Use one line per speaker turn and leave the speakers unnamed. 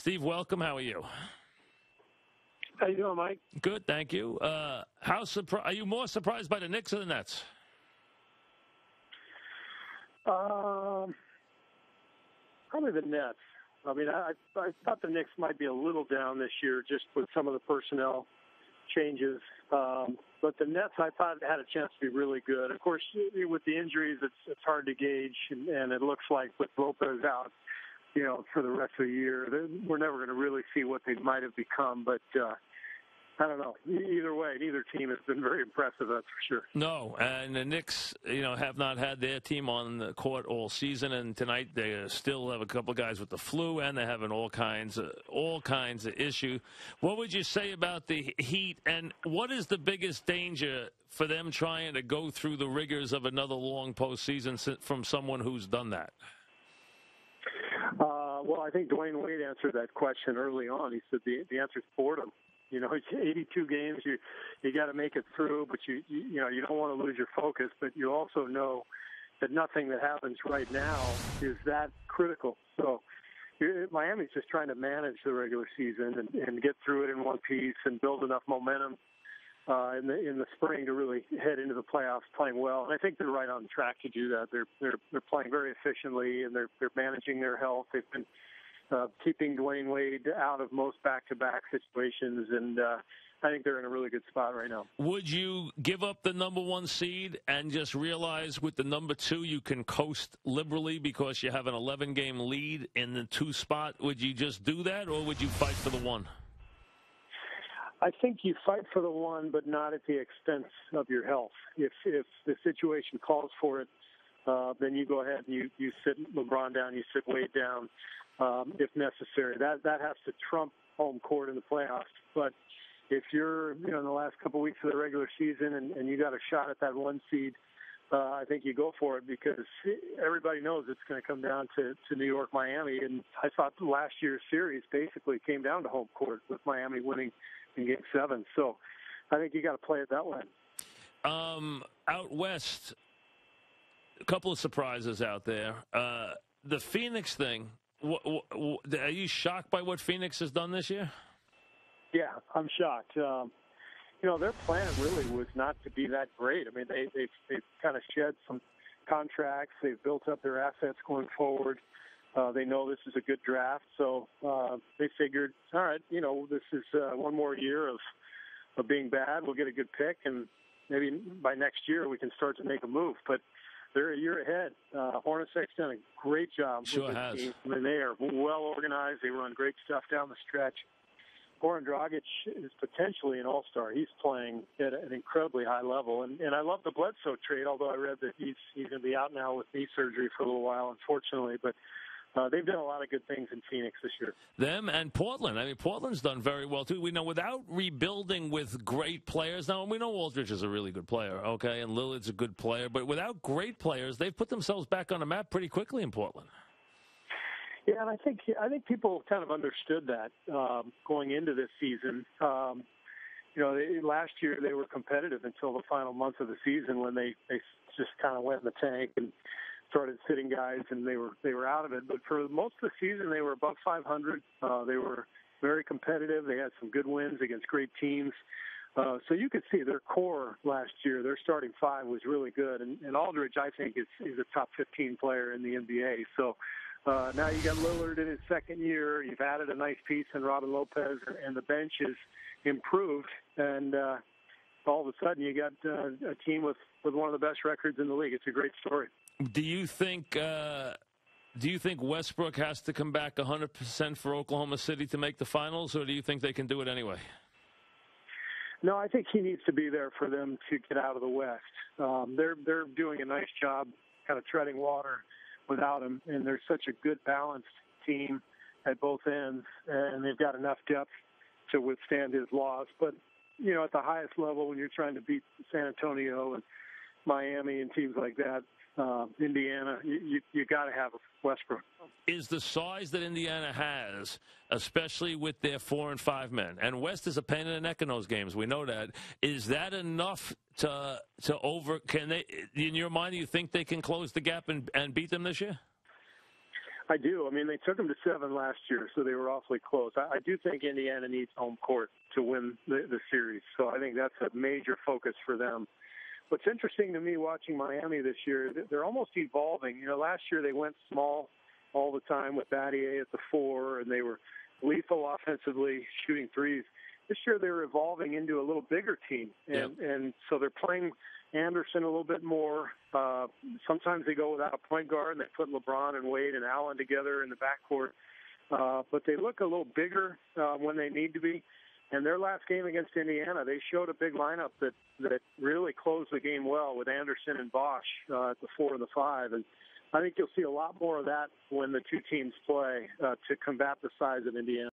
Steve, welcome. How are you?
How you doing, Mike?
Good, thank you. Are you more surprised by the Knicks or the Nets?
Probably the Nets. I mean, I thought the Knicks might be a little down this year just with some of the personnel changes. But the Nets, I thought, had a chance to be really good. Of course, with the injuries, it's hard to gauge, and it looks like with Lopez out, for the rest of the year, we're never going to really see what they might have become. But I don't know. Either way, neither team has been very impressive, that's for sure.
No, and the Knicks, have not had their team on the court all season, and tonight they still have a couple of guys with the flu, and they're having all kinds of issue. What would you say about the Heat, and what is the biggest danger for them trying to go through the rigors of another long postseason from someone who's done that?
Well, I think Dwayne Wade answered that question early on. He said the answer is boredom. It's 82 games. You got to make it through, but you don't want to lose your focus. But you also know that nothing that happens right now is that critical. So Miami's just trying to manage the regular season and get through it in one piece and build enough momentum in the spring to really head into the playoffs playing well. And I think they're right on track to do that. They're playing very efficiently, and they're managing their health. They've been keeping Dwayne Wade out of most back-to-back situations, and I think they're in a really good spot right now.
Would you give up the number one seed and just realize with the number two you can coast liberally because you have an 11-game lead in the 2 spot? Would you just do that, or would you fight for the 1?
I think you fight for the 1, but not at the expense of your health. If the situation calls for it, then you go ahead and you sit LeBron down, you sit Wade down. If necessary, that has to trump home court in the playoffs. But if you're, in the last couple of weeks of the regular season and you got a shot at that 1 seed, I think you go for it because everybody knows it's going to come down to New York, Miami. And I thought last year's series basically came down to home court with Miami winning in Game 7. So I think you got to play it that way.
Out west, a couple of surprises out there. The Phoenix thing. Are you shocked by what Phoenix has done this year?
Yeah, I'm shocked. Their plan really was not to be that great. I mean, they've kind of shed some contracts. They've built up their assets going forward. They know this is a good draft, so they figured, all right, this is one more year of being bad. We'll get a good pick, and maybe by next year we can start to make a move. But they're a year ahead. Hornacek's done a great job.
Sure has.
Team. I mean, they are well organized. They run great stuff down the stretch. Goran Dragic is potentially an all-star. He's playing at an incredibly high level. And I love the Bledsoe trade, although I read that he's going to be out now with knee surgery for a little while, unfortunately. But they've done a lot of good things in Phoenix this year.
Them and Portland. I mean, Portland's done very well, too. We know without rebuilding with great players. Now, we know Aldridge is a really good player, okay, and Lillard's a good player. But without great players, they've put themselves back on the map pretty quickly in Portland.
Yeah, and I think people kind of understood that going into this season. Last year they were competitive until the final months of the season when they just kind of went in the tank and started sitting guys, and they were out of it. But for most of the season, they were above 500. They were very competitive. They had some good wins against great teams. So you could see their core last year, their starting 5 was really good. And Aldridge, I think, is a top 15 player in the NBA. So now you got Lillard in his second year. You've added a nice piece in Robin Lopez, and the bench is improved. And all of a sudden, you got a team with one of the best records in the league. It's a great story.
Do you think Westbrook has to come back 100% for Oklahoma City to make the finals, or do you think they can do it anyway?
No, I think he needs to be there for them to get out of the West. They're doing a nice job kind of treading water without him, and they're such a good balanced team at both ends, and they've got enough depth to withstand his loss. But, at the highest level, when you're trying to beat San Antonio and Miami and teams like that, Indiana, you got to have Westbrook.
Is the size that Indiana has, especially with their 4 and 5 men, and West is a pain in the neck in those games, we know that, is that enough to can they, in your mind, do you think they can close the gap and beat them this year?
I do. I mean, they took them to 7 last year, so they were awfully close. I do think Indiana needs home court to win the series, so I think that's a major focus for them. What's interesting to me watching Miami this year, they're almost evolving. You know, last year they went small all the time with Battier at the 4, and they were lethal offensively, shooting threes. This year they're evolving into a little bigger team, and so they're playing Anderson a little bit more. Sometimes they go without a point guard, and they put LeBron and Wade and Allen together in the backcourt. But they look a little bigger when they need to be. And their last game against Indiana, they showed a big lineup that really closed the game well with Anderson and Bosch at the 4 and the 5. And I think you'll see a lot more of that when the two teams play to combat the size of Indiana.